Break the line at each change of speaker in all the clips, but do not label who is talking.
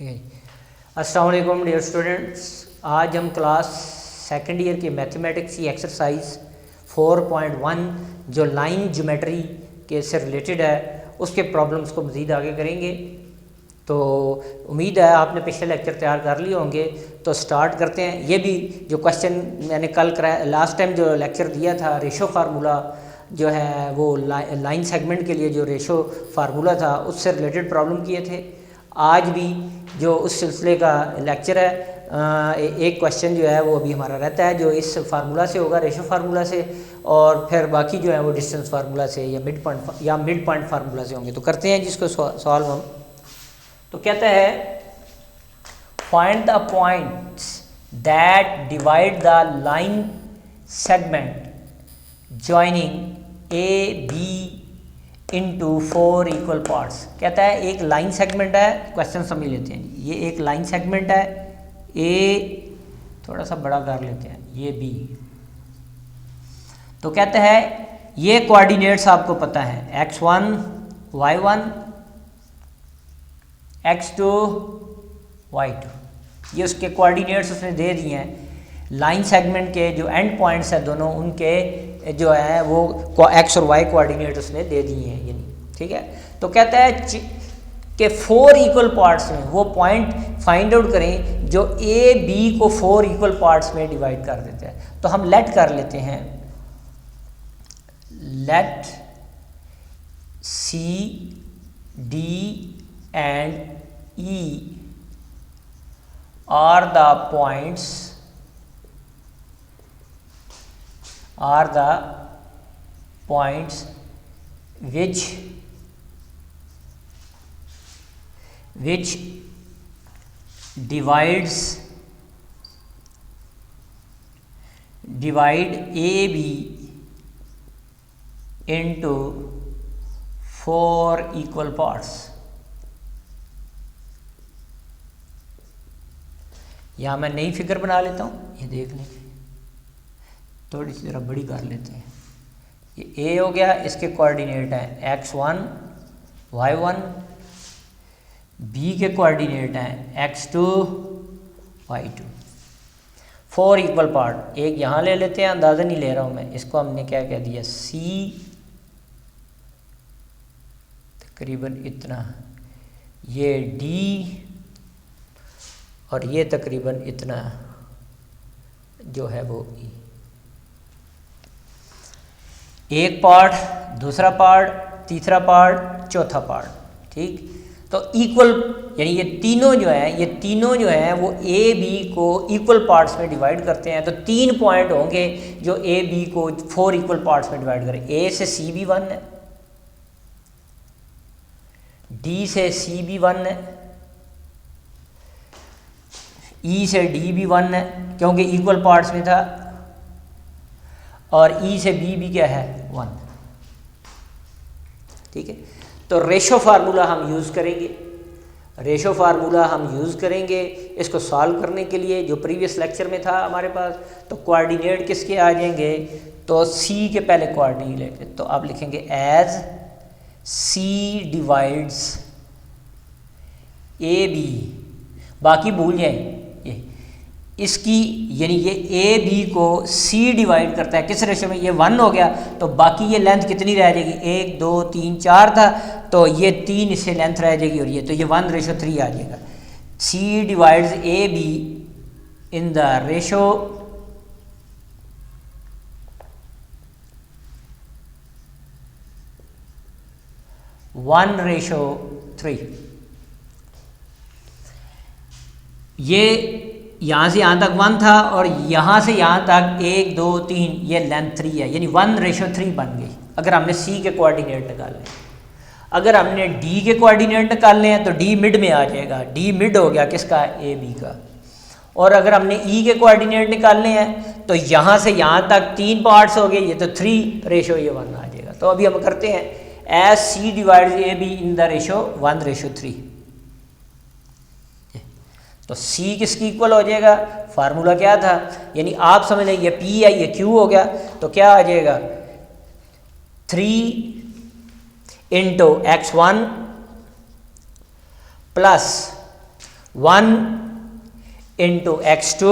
अस्सलाम वालेकुम dear students. आज हम क्लास सेकेंड ईयर के मैथमेटिक्स की एक्सरसाइज 4.1 जो लाइन ज्योमेट्री के से रिलेटेड है उसके प्रॉब्लम्स को मज़ीद आगे करेंगे। तो उम्मीद है आपने पिछले लेक्चर तैयार कर लिए होंगे, तो स्टार्ट करते हैं। ये भी जो क्वेश्चन मैंने कल कराया, लास्ट टाइम जो लेक्चर दिया था रेशो फार्मूला जो है वो लाइन सेगमेंट के लिए जो रेशो फार्मूला था उससे रिलेटेड प्रॉब्लम किए थे। आज भी जो उस सिलसिले का लेक्चर है, एक क्वेश्चन जो है वो अभी हमारा रहता है जो इस फार्मूला से होगा, रेशो फार्मूला से, और फिर बाकी जो है वो डिस्टेंस फार्मूला से या मिड पॉइंट फार्मूला से होंगे। तो करते हैं जिसको सॉल्व हम। तो कहता है find the points that divide the line segment joining A B into 4 equal parts. कहता है एक लाइन सेगमेंट है, क्वेश्चन समझ लेते हैं। ये एक लाइन सेगमेंट है, ए थोड़ा सा बड़ा कर लेते हैं, ये बी। तो कहता है ये कोऑर्डिनेट्स आपको पता है, x1 y1 x2 y2, ये उसके कोऑर्डिनेट्स उसने दे दिए हैं। लाइन सेगमेंट के जो एंड पॉइंट्स हैं दोनों, उनके जो है वो x और y कोऑर्डिनेट उसने दे दिए हैं, यानी ठीक है। तो कहता है कि 4 इक्वल पार्ट्स में वो पॉइंट फाइंड आउट करें जो ए बी को 4 इक्वल पार्ट्स में डिवाइड कर देते हैं। तो हम लेट कर लेते हैं, let C D and E are the points which divide AB into 4 equal parts। यहाँ मैं नई फिगर बना लेता हूँ, ये देख लें, थोड़ी सी ज़रा बड़ी कर लेते हैं। ये ए हो गया, इसके कोऑर्डिनेट हैं x1 y1, बी के कोऑर्डिनेट हैं x2 y2। 4 इक्वल पार्ट, एक यहाँ ले लेते हैं, अंदाज़ा नहीं ले रहा हूँ मैं, इसको हमने क्या कह दिया सी, तकरीबन इतना, ये डी, और ये तकरीबन इतना जो है वो ई। एक पार्ट, दूसरा पार्ट, तीसरा पार्ट, चौथा पार्ट, ठीक। तो इक्वल यानी ये तीनों जो हैं वो ए बी को इक्वल पार्ट्स में डिवाइड करते हैं। तो 3 पॉइंट होंगे जो ए बी को 4 इक्वल पार्ट्स में डिवाइड करें। ए से सी भी 1 है, डी से सी भी 1 है, ई से डी भी 1 है क्योंकि इक्वल पार्ट्स में था, और ई से बी भी क्या है 1, ठीक है। तो रेशो फार्मूला हम यूज़ करेंगे, इसको सॉल्व करने के लिए, जो प्रीवियस लेक्चर में था हमारे पास। तो कोऑर्डिनेट किसके आ जाएंगे, तो सी के पहले कोऑर्डिनेट लेंगे, तो आप लिखेंगे as C divides A B, बाकी भूल जाएं ये इसकी, यानी ये ए बी को सी डिवाइड करता है किस रेशो में, ये 1 हो गया, तो बाकी ये लेंथ कितनी रह जाएगी, 1 2 3 4 था, तो ये 3 इससे लेंथ रह जाएगी, और ये तो ये 1:3 आ जाएगा। C divides A B in the ratio 1:3। ये यहाँ से यहाँ तक 1 था, और यहाँ से यहाँ तक 1 2 3, ये लेंथ 3 है, यानी 1:3 बन गई अगर हमने सी के कोऑर्डिनेट निकाले। अगर हमने डी के कोऑर्डिनेट निकालने हैं तो डी मिड में आ जाएगा, डी मिड हो गया किसका, ए बी का। और अगर हमने ई के कोऑर्डिनेट निकालने हैं तो यहाँ से यहाँ तक 3 पार्ट्स हो गए, ये तो 3 रेशो ये 1 आ जाएगा। तो अभी हम करते हैं as C divides A B in the ratio 1:3। तो C किसकी इक्वल हो जाएगा, फार्मूला क्या था, यानी आप समझ लें ये P है, ये Q हो गया, तो क्या आ जाएगा 3 × x1 plus 1 into x2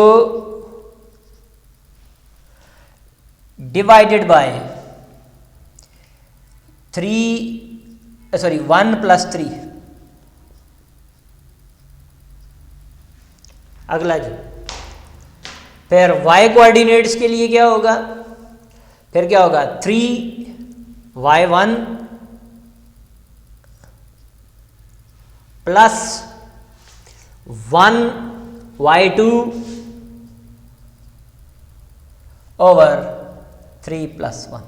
divided by 1 plus 3। अगला जी, फिर y कोऑर्डिनेट्स के लिए क्या होगा, फिर क्या होगा 3y1 plus 1y2 over 3 plus 1।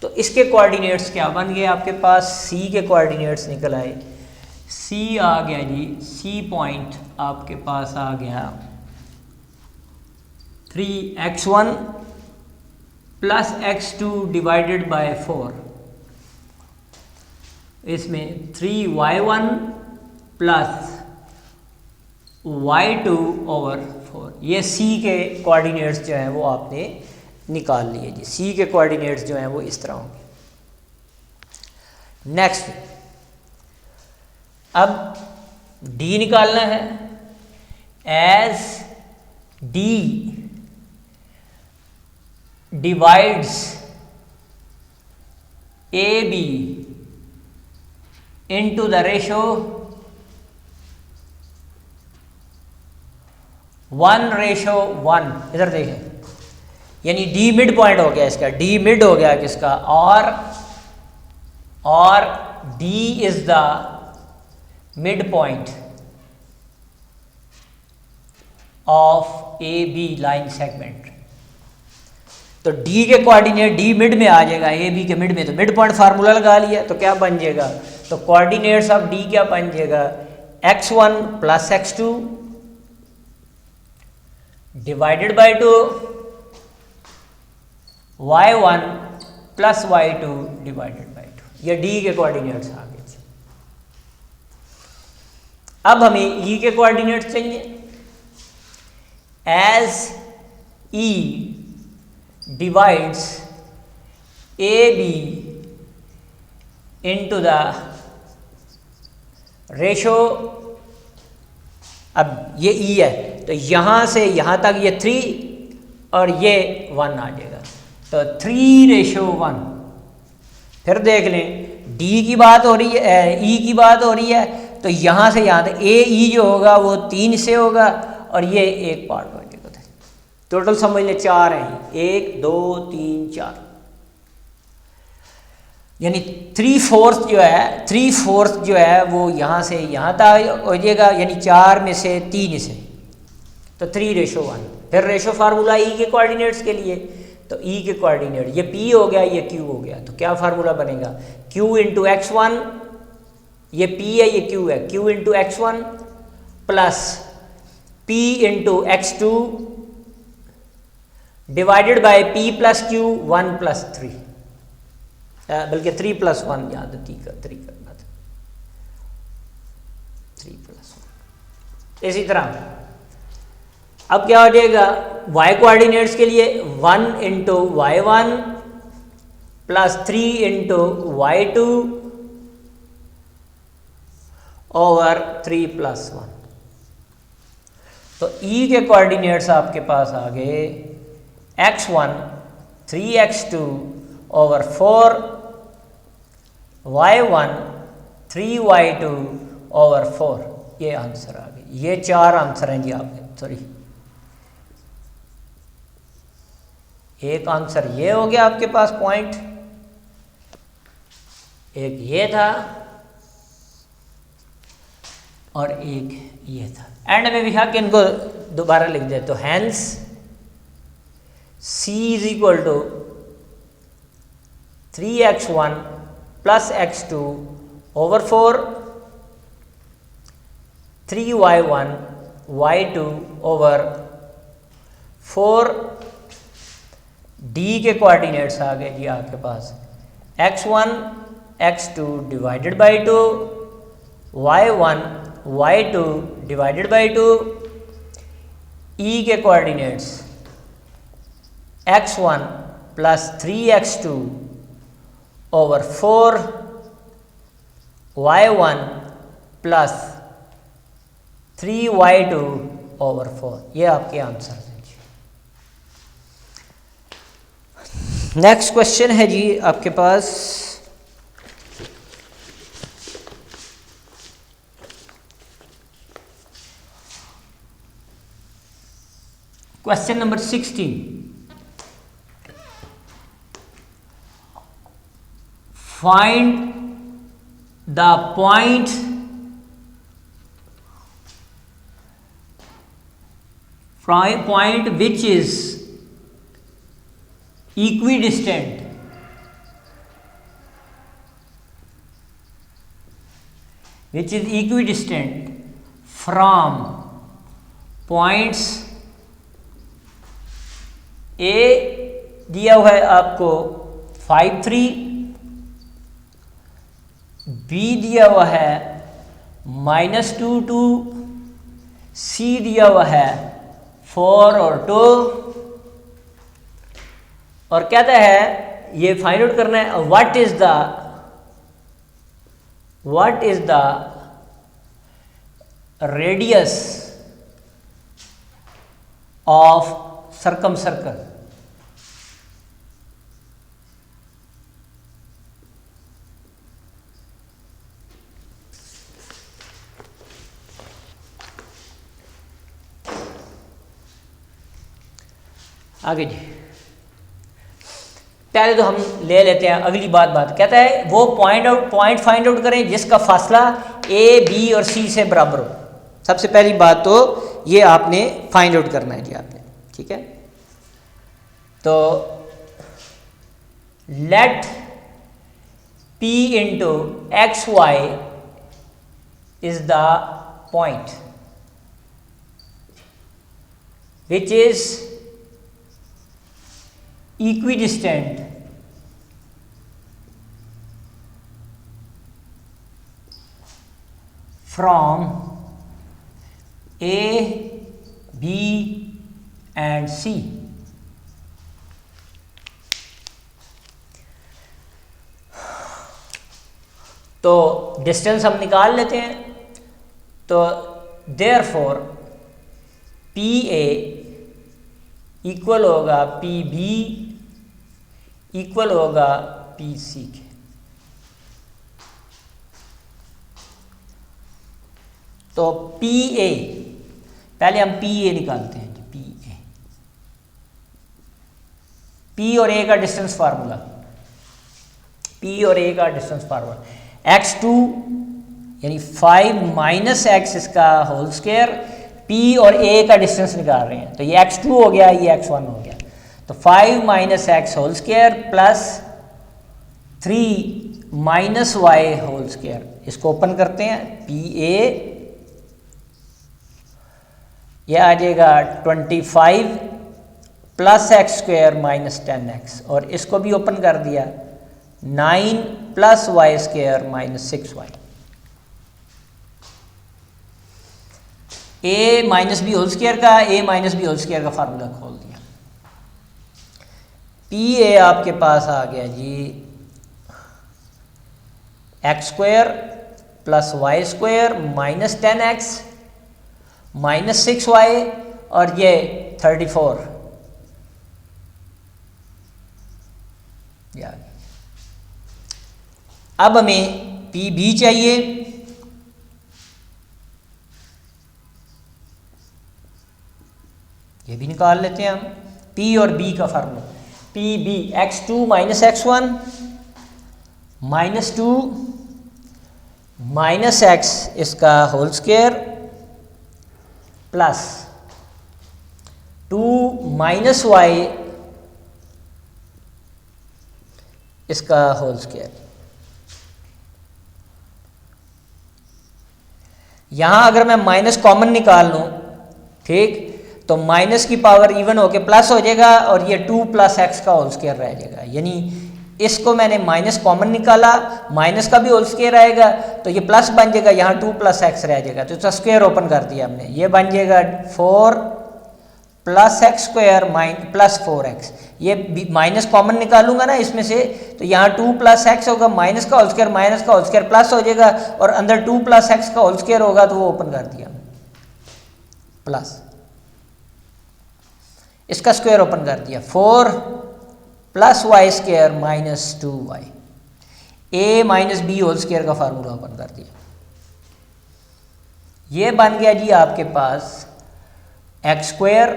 तो इसके कोऑर्डिनेट्स क्या बन गए आपके पास, c के कोऑर्डिनेट्स निकल आए। c आ गया जी, c पॉइंट आपके पास आ गया 3x1 plus x2 divided by 4। इसमें 3y1 प्लस y2 ओवर 4। ये c के कोऑर्डिनेट्स जो हैं वो आपने निकाल लिए जी। c के कोऑर्डिनेट्स जो हैं वो इस तरह होंगे। नेक्स्ट, अब d निकालना है। As d divides AB into the ratio 1:1। इधर देखें, यानी D मिड पॉइंट हो गया इसका, D मिड हो गया किसका, और D is the mid point of AB line segment. तो D के कोऑर्डिनेट D मिड में आ जाएगा, AB के मिड में, तो मिड पॉइंट फार्मूला लगा लिया। तो क्या बन जाएगा, तो कोऑर्डिनेट्स ऑफ D क्या बन जाएगा, x1 plus x2 divided by 2 y1 plus y2 divided by 2। ये D के कोऑर्डिनेट्स आ गए। अब हमें E के कोऑर्डिनेट्स चाहिए। As E divides AB into the ratio, अब ये E है तो यहाँ से यहाँ तक ये 3 और ये 1 आ जाएगा, तो 3:1। फिर देख लें, D की बात हो रही है, E की बात हो रही है, तो यहाँ से यहाँ तक AE जो होगा वो 3 से होगा और ये एक पार्ट हो जाएगा। टोटल समझ लें 4 हैं, 1 2 3 4, यानी 3/4 जो है वो यहाँ से यहाँ तक हो जाएगा, यानी 4 में से 3 से, तो 3:1। फिर रेशो फार्मूला E के कोऑर्डिनेट्स के लिए, तो E के कोऑर्डिनेट ये P हो गया, ये Q हो गया, तो क्या फार्मूला बनेगा, Q इंटू x1, ये P है ये Q है, Q into x1 plus P into x2 divided by P plus Q 1 plus 3, बल्कि 3 प्लस 1 याद 3 करना था, 3 प्लस 1। इसी तरह अब क्या हो जाएगा, y कोऑर्डिनेट्स के लिए 1 into y1 plus 3 into y2 over 3 plus 1। तो E के कोऑर्डिनेट्स आपके पास आ गए x1 3x2 over 4, y1 3y2 over 4। ये आंसर आ गए। ये 4 आंसर हैं जी आपके, सॉरी एक आंसर ये हो गया आपके पास पॉइंट, एक ये था और एक ये था। एंड में भी कि इनको दोबारा लिख दे, तो hence C is equal to 3x1 plus x2 over 4, 3y1 y2 over 4। D के कोऑर्डिनेट्स आ गए जी आपके पास x1 x2 divided by 2, y1 y2 divided by 2। E के coordinates x1 plus 3x2 over 4, y1 plus 3y2/4। ये आपके answer हैं जी। नेक्स्ट क्वेश्चन है जी आपके पास question number 16। Find the point which is equidistant from points A दिया हुआ है आपको 5, 3, B दिया हुआ है -2, 2, C दिया हुआ है 4 और 2, और कहता है ये फाइंड आउट करना है what is the radius of circumcircle. आगे जी, पहले तो हम ले लेते हैं अगली बात कहता है वो पॉइंट फाइंड आउट करें जिसका फासला ए, बी और सी से बराबर हो। सबसे पहली बात तो ये आपने फाइंड आउट करना है जी आपने, ठीक है। तो let P into x y is the point which is equidistant from A, B and C। तो डिस्टेंस हम निकाल लेते हैं। तो देयरफॉर PA इक्वल होगा PB इक्वल होगा PC के। तो PA, पहले हम PA निकालते हैं जी। PA, P और A का डिस्टेंस फार्मूला, P और A का डिस्टेंस फार्मूला x2 यानी 5 माइनस एक्स इसका होल स्क्वायर, P और A का डिस्टेंस निकाल रहे हैं। तो ये x2 हो गया, ये x1 हो गया। तो 5 minus x whole square plus 3 minus y whole square, इसको ओपन करते हैं। PA यह आ जाएगा 25 plus x square minus 10x, और इसको भी ओपन कर दिया 9 plus y square minus 6y। a minus b whole square का a minus b whole square का फार्मूला खोल दिया। PA आपके पास आ गया जी x square plus y square minus 10x minus 6y, और ये 34। अब हमें PB चाहिए। ये भी निकाल लेते हैं हम। P और B का formula PB x2 minus x1 minus 2 minus x इसका whole square plus 2 minus y इसका होल स्क्वायर। यहां अगर मैं माइनस कॉमन निकाल लूं, ठीक, तो माइनस की पावर इवन होके प्लस हो जाएगा, और ये 2 प्लस एक्स का होल स्क्वायर रह जाएगा। यानी इसको मैंने माइनस कॉमन निकाला, माइनस का भी होल स्क्वायर आएगा तो ये प्लस बन जाएगा, यहाँ 2 प्लस एक्स रह जाएगा, तो इसका स्क्वायर ओपन कर दिया हमने। ये बन जाएगा 4 plus x square plus 4x। ये माइनस कॉमन निकालूंगा ना इसमें से, तो यहाँ 2 प्लस एक्स होगा, माइनस का होल स्क्वायर प्लस हो जाएगा, और अंदर 2 प्लस एक्स का होल स्क्वायर होगा, तो वो ओपन कर दिया। प्लस इसका स्क्वायर ओपन कर दिया 4 plus y square minus 2y, a minus b whole square का फार्मूला ओपन कर दिया। ये बन गया जी आपके पास x square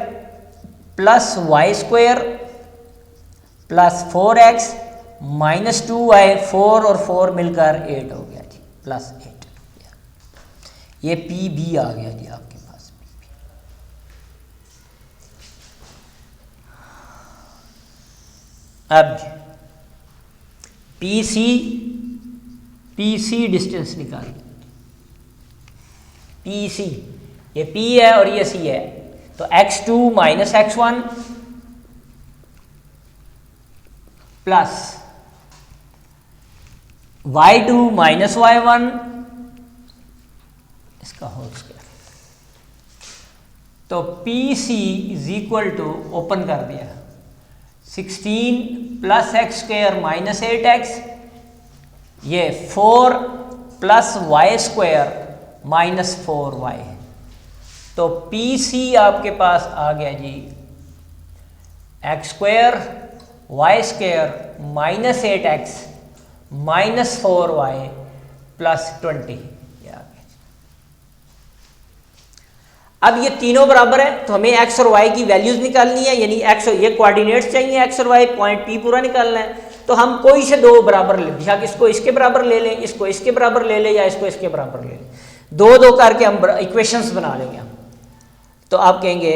plus y square plus 4x minus 2y, 4 और 4 मिलकर 8 हो गया जी, प्लस 8। ये पी बी आ गया जी आपके पास। अब पी सी डिस्टेंस निकालिए। पी सी, ये P है और ये C है, तो x2 minus x1 plus y2 minus y1 इसका होल स्क्वायर। तो P C is equal to open कर दिया 16 plus x square minus 8x, ये 4 plus y square minus 4y। तो पी सी आपके पास आ गया जी x square y square minus 8x minus 4y plus 20। अब ये तीनों बराबर है तो हमें x और y की वैल्यूज निकालनी है, यानी x और ये कोऑर्डिनेट्स चाहिए x और y, पॉइंट P पूरा निकालना है। तो हम कोई से दो बराबर ले, बेशक इसको इसके बराबर ले लें, इसको इसके बराबर ले लें या इसको इसके बराबर ले लें, दो दो करके हम इक्वेशंस बना लेंगे हम। तो आप कहेंगे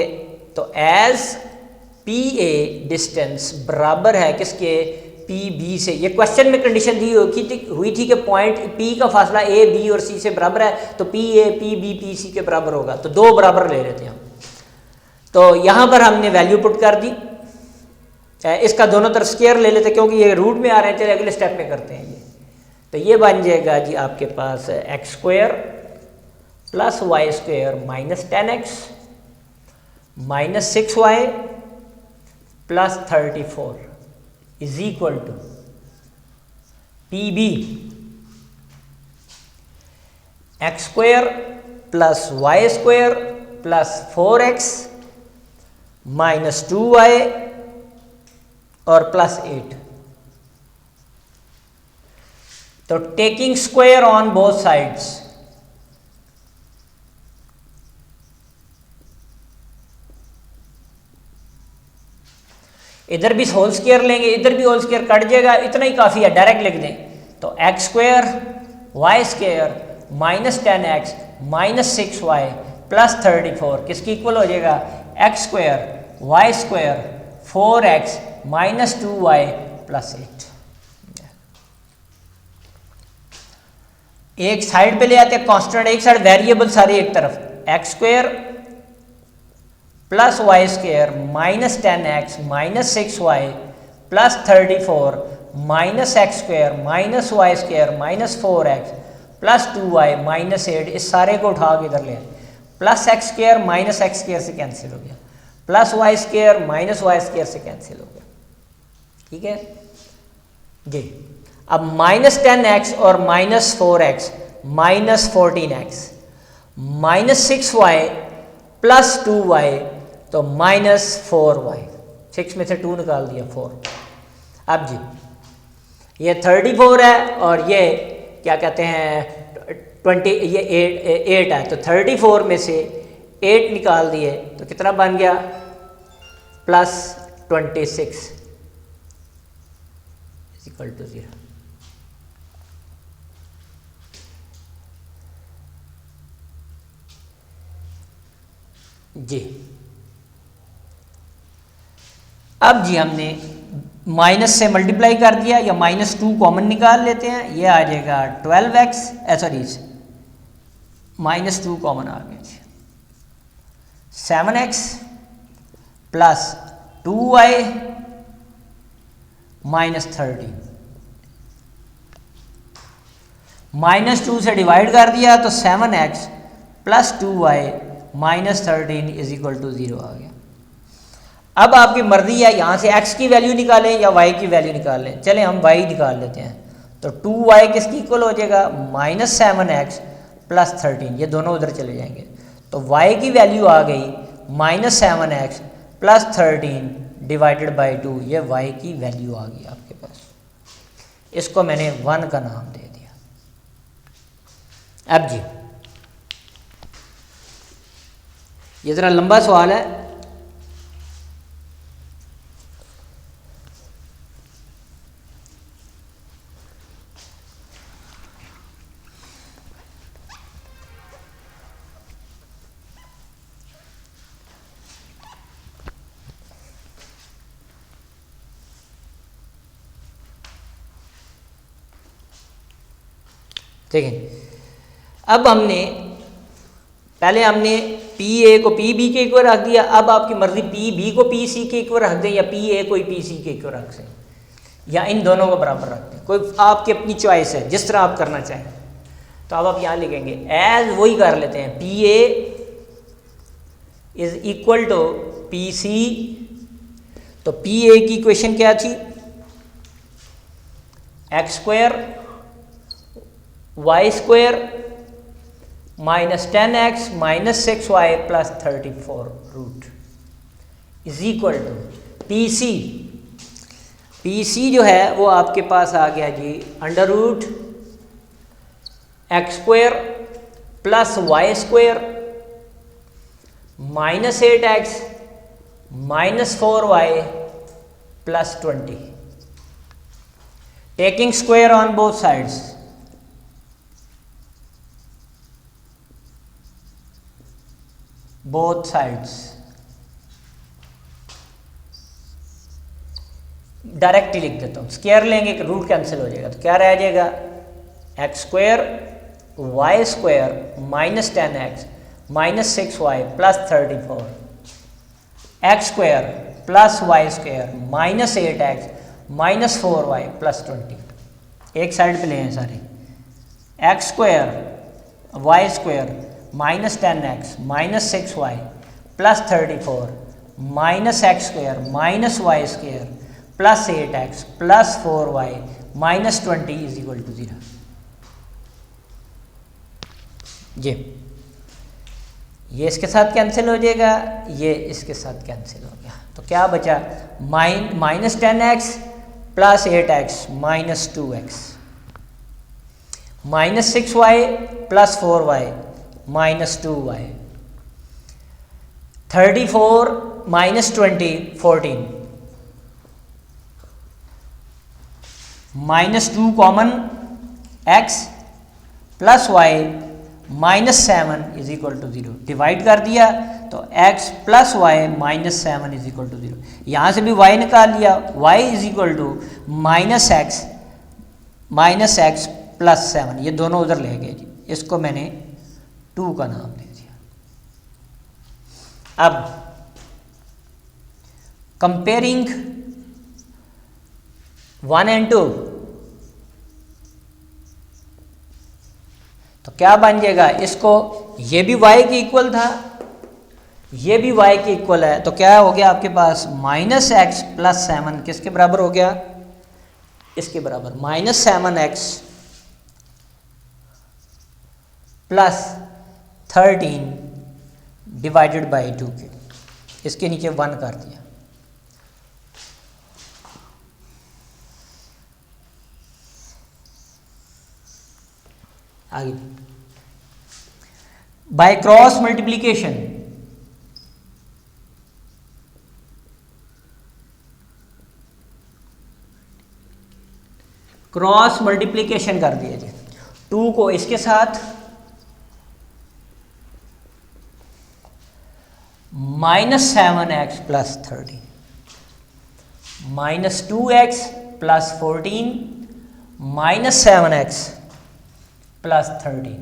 तो एज पी ए डिस्टेंस बराबर है किसके, पी बी से। ये क्वेश्चन में कंडीशन दी हुई थी कि पॉइंट पी का फासला ए बी और सी से बराबर है, तो P A P B P C के बराबर होगा। तो दो बराबर ले लेते हैं हम। तो यहाँ पर हमने वैल्यू पुट कर दी, इसका दोनों तरफ स्क्वायर ले लेते क्योंकि ये रूट में आ रहे हैं, चलिए अगले स्टेप में करते हैं ये। तो ये बन जाएगा जी आपके पास x square plus y square minus 10x minus 6y plus 34 is equal to P B x square plus y square plus 4x minus 2y और प्लस 8। तो taking square on both sides, इधर भी होल स्क्वायर लेंगे, इधर भी whole square cut जाएगा, इतना ही काफी है, डायरेक्ट लिख दें। तो x square y square minus 10x minus 6y plus 34 किसकी इक्वल हो जाएगा, x square y square 4x minus 2y plus 8। एक साइड पे ले आते हैं कांस्टेंट, एक साइड वेरिएबल सारे एक तरफ, x square plus y square minus 10x minus 6y plus 34 minus x square minus y square minus 4x plus 2y minus 8। इस सारे को उठा के इधर ले आए, plus x square minus x square से कैंसिल हो गया, plus y square minus y square से कैंसिल हो गया। ठीक है जी। अब माइनस 10x और minus 4x minus 14x minus 6y plus 2y, तो माइनस 4y, 6 में से 2 निकाल दिया 4। अब जी ये 34 है और ये क्या कहते हैं 20, ये 8 है, तो 34 में से 8 निकाल दिए तो कितना बन गया, प्लस 26 इक्वल टू 0। जी अब जी हमने माइनस से मल्टीप्लाई कर दिया, या माइनस 2 कॉमन निकाल लेते हैं, ये आ जाएगा 12x, सॉरी माइनस 2 कॉमन आ गया जी, 7x plus 2y minus 30, minus 2 से डिवाइड कर दिया तो 7x plus 2y minus 13 is equal to 0 आ गया। अब आपकी मर्जी है यहाँ से x की वैल्यू निकालें या y की वैल्यू निकाल लें। चलें हम y निकाल लेते हैं, तो 2y किसकी इक्वल हो जाएगा, माइनस 7x प्लस 13, ये दोनों उधर चले जाएंगे। तो y की वैल्यू आ गई -7x + 13 डिवाइडेड बाई 2, ये y की वैल्यू आ गई आपके पास। इसको मैंने 1 का नाम दे दिया। अब जी ये ज़रा लंबा सवाल है, देखें। अब पहले हमने पी ए को पी बी के इक्वल रख दिया, अब आपकी मर्जी पी बी को पी सी के इक्वल रख दें या पी ए को पी सी के इक्वल रख दें या इन दोनों को बराबर रख दें, कोई आपकी अपनी चॉइस है, जिस तरह आप करना चाहें। तो अब आप यहाँ लिखेंगे एज वही कर लेते हैं, P A is equal to P C. तो पी ए की इक्वेशन क्या थी, x² y² -10x -6y + 34 root is equal to P C. P C जो है वो आपके पास आ गया जी √x² + y² -8x -4y + 20, taking square on both sides। Both sides directly लिख देता हूँ, स्क्वायर लेंगे रूट कैंसिल हो जाएगा, तो क्या रह जाएगा x² y² -10x -6y + 34 x² + y² -8x -4y + 20। एक साइड पे ले हैं सारे, x² y² -10x -6y + 34 -x² -y² + 8x + 4y -20 is equal to 0। ये इसके साथ कैंसिल हो जाएगा, ये इसके साथ कैंसिल हो गया, तो क्या बचा -10x + 8x -2x -6y + 4y -2y 34 -20 14 -2 common x + y -7 is equal to 0, divide कर दिया तो x + y -7 is equal to 0। यहाँ से भी y निकाल लिया, y is equal to -x + 7, ये दोनों उधर ले गए जी, इसको मैंने 2 का नाम दे दिया। अब कंपेयरिंग 1 और 2, तो क्या बन जाएगा, इसको ये भी y के इक्वल था, ये भी y के इक्वल है, तो क्या हो गया आपके पास -x + 7 किसके बराबर हो गया, इसके बराबर -7x + 13 डिवाइडेड बाई 2 के, इसके नीचे 1 कर दिया। आगे by cross multiplication, cross multiplication कर दिया जी, 2 को इसके साथ -7x + 13 -2x + 14 -7x + 13,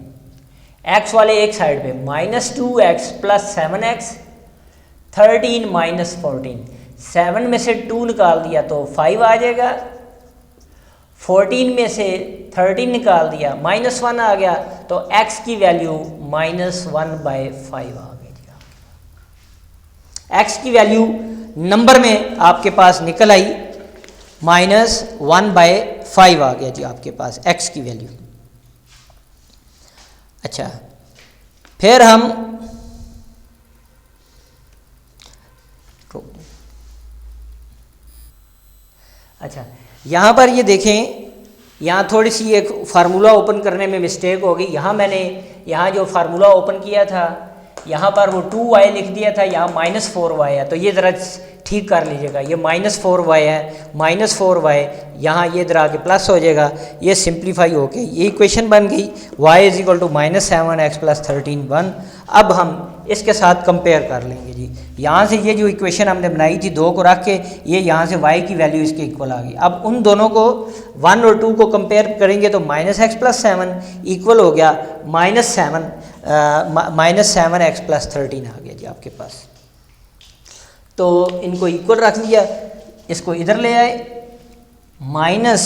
x वाले एक साइड पे -2x + 7x 13 -14, 7 में से 2 निकाल दिया तो 5 आ जाएगा, 14 में से 13 निकाल दिया -1 आ गया, तो x की वैल्यू -1/5 आ गई। x की वैल्यू नंबर में आपके पास निकल आई -1/5 आ गया जी आपके पास x की वैल्यू। अच्छा, फिर हम यहाँ पर ये देखें, यहाँ थोड़ी सी एक फार्मूला ओपन करने में मिस्टेक हो गई। यहाँ मैंने यहाँ जो फार्मूला ओपन किया था यहाँ पर वो 2y लिख दिया था, यहाँ -4y है, तो ये ज़रा ठीक कर लीजिएगा। ये -4y है, -4y यहाँ ये इधर आके प्लस हो जाएगा, ये सिंप्लीफाई होके ये इक्वेशन बन गई y = -7x + 13 1। अब हम इसके साथ कंपेयर कर लेंगे जी। यहाँ से ये जो इक्वेशन हमने बनाई थी 2 को रख के, ये यहाँ से y की वैल्यू इसके इक्वल आ गई। अब उन दोनों को 1 और 2 को कंपेयर करेंगे तो -x + 7 इक्वल हो गया -7x + 13 आ गया जी आपके पास। तो इनको इक्वल रख लिया, इसको इधर ले आए, -x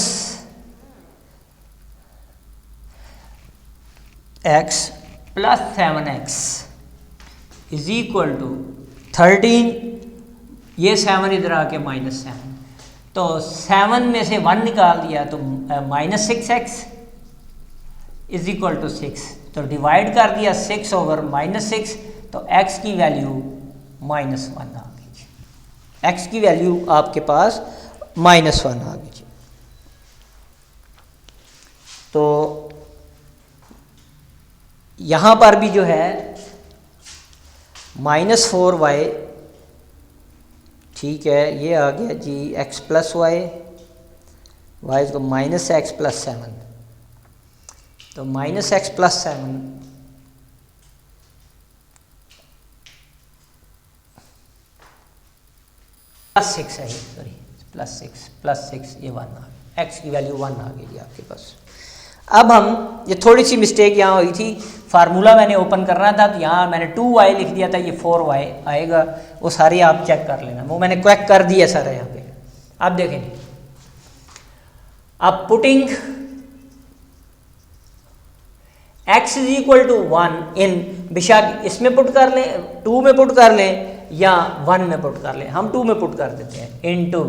+ 7x = 13, ये 7 इधर आके -7, तो 7 में से 1 निकाल दिया तो -6x = 6, तो डिवाइड कर दिया 6/-6, तो x की वैल्यू -1 आ गई जी। x की वैल्यू आपके पास -1 आ गई जी। तो यहाँ पर भी जो है -4y, ठीक है, ये आ गया जी x + y, y को -x + 7, तो -x + 7 +6 है, सॉरी +6 ये 1 आ गया, x की वैल्यू 1 आ गई जी आपके पास। अब हम, ये थोड़ी सी मिस्टेक यहाँ हुई थी, फार्मूला मैंने ओपन करना था तो यहाँ मैंने 2y लिख दिया था, ये 4y आएगा, वो सारी आप चेक कर लेना, वो मैंने क्वैक कर दिया सारा यहाँ पे। अब देखें, अब पुटिंग x = 1 इन, बेशक इसमें पुट कर लें, 2 में पुट कर लें या 1 में पुट कर लें, हम 2 में पुट कर देते हैं, इनटू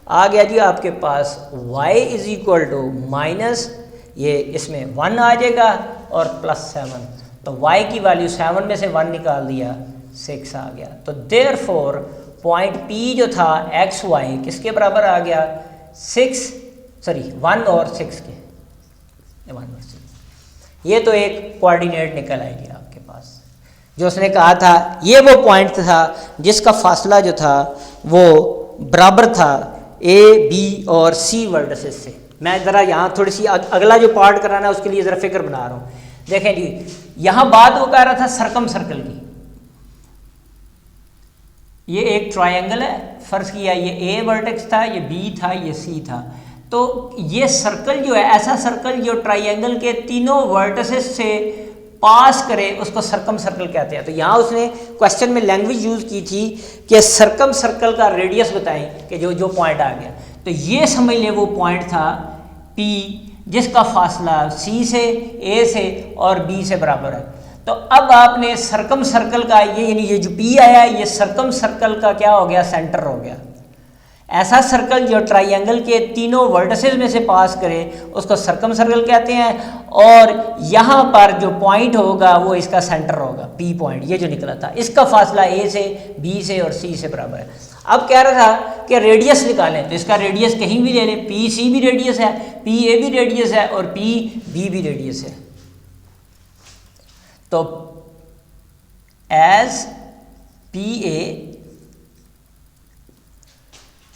आ गया जी आपके पास y = ये इसमें 1 आ जाएगा और +7, तो y की वैल्यू 7 में से 1 निकाल दिया 6 आ गया। तो देयरफॉर पॉइंट P जो था xy किसके बराबर आ गया, 1 और 6 के, 1 और 6। ये तो एक कोऑर्डिनेट निकल आएगी आपके पास, जो उसने कहा था ये वो पॉइंट था जिसका फासला जो था वो बराबर था A, B और C वर्टिसेस से। मैं ज़रा यहाँ थोड़ी सी अगला जो पार्ट कराना है उसके लिए ज़रा फिक्र बना रहा हूँ। देखें जी, यहाँ बात वो कह रहा था सर्कम सर्कल की। ये एक ट्रायंगल है, फर्ज किया ये A वर्टेक्स था, ये B था, ये C था। तो ये सर्कल जो है, ऐसा सर्कल जो ट्रायंगल के तीनों वर्टिसेस से पास करे उसको सर्कम सर्कल कहते हैं। तो यहाँ उसने क्वेश्चन में लैंग्वेज यूज़ की थी कि सर्कम सर्कल का रेडियस बताएं कि जो पॉइंट आ गया। तो ये समझ लें वो पॉइंट था P जिसका फासला C से, A से और B से बराबर है। तो अब आपने सर्कम सर्कल का ये, यानी ये जो P आया ये सर्कम सर्कल का क्या हो गया, सेंटर हो गया। ऐसा सर्कल जो ट्रायंगल के तीनों वर्टिसेस में से पास करे उसको सर्कम सर्कल कहते हैं, और यहाँ पर जो पॉइंट होगा वो इसका सेंटर होगा, P पॉइंट ये जो निकला था, इसका फासला A से, B से और C से बराबर है। अब कह रहा था कि रेडियस निकालें, तो इसका रेडियस कहीं भी ले लें, PC भी रेडियस है, PA भी रेडियस है और PB भी रेडियस है। तो as PA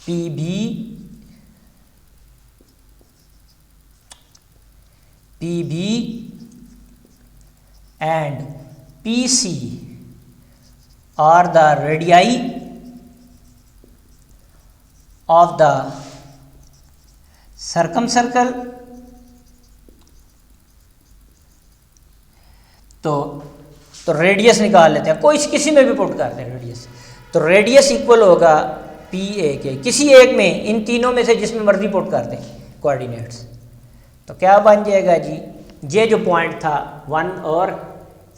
PB and PC are the radii of the circumcircle, तो रेडियस निकाल लेते हैं, कोई किसी में भी पुट करते हैं रेडियस। तो रेडियस इक्वल होगा PA के, किसी एक में, इन तीनों में से जिसमें मर्जी पुट कर दें कोऑर्डिनेट्स। तो क्या बन जाएगा जी, ये जो पॉइंट था 1 और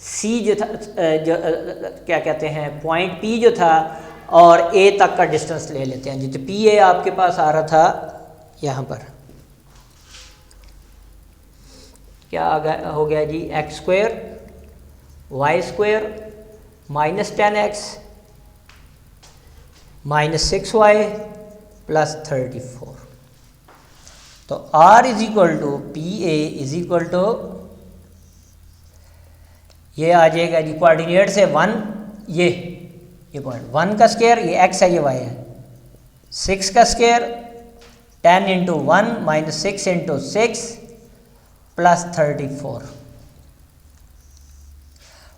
C जो था, जो क्या कहते हैं पॉइंट P जो था और A तक का डिस्टेंस ले लेते हैं जी। तो PA आपके पास आ रहा था यहाँ पर, क्या हो गया जी, x² y² -10x -6y + 34। तो R is equal to P A is equal to, ये आ जाएगा जी कोऑर्डिनेट से 1, ये पॉइंट 1 का स्क्वायर, ये x है, ये y है, 6 का square 10 into 1 minus 6 into 6 plus 34,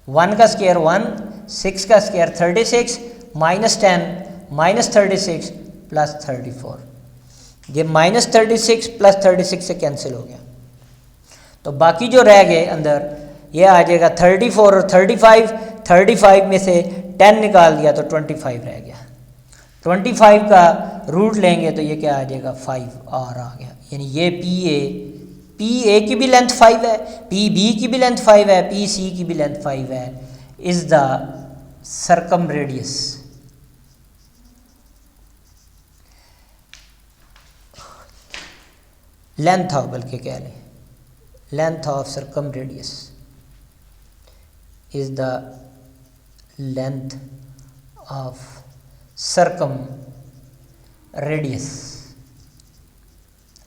1 का स्क्वायर 1, 6 का स्क्वायर 36 माइनस 10 माइनस 36 प्लस 34, ये माइनस 36 प्लस 36 से कैंसिल हो गया, तो बाकी जो रह गए अंदर ये आ जाएगा 34 और 35, 35 में से 10 निकाल दिया तो 25 रह गया, 25 का रूट लेंगे तो ये क्या आ जाएगा 5R आ गया, यानी ये पी ए की भी लेंथ 5 है, पी बी की भी लेंथ 5 है, पी सी की भी लेंथ 5 है, is the circum radius. Length of, बल्कि कह लें length of circum radius is the length of circum radius।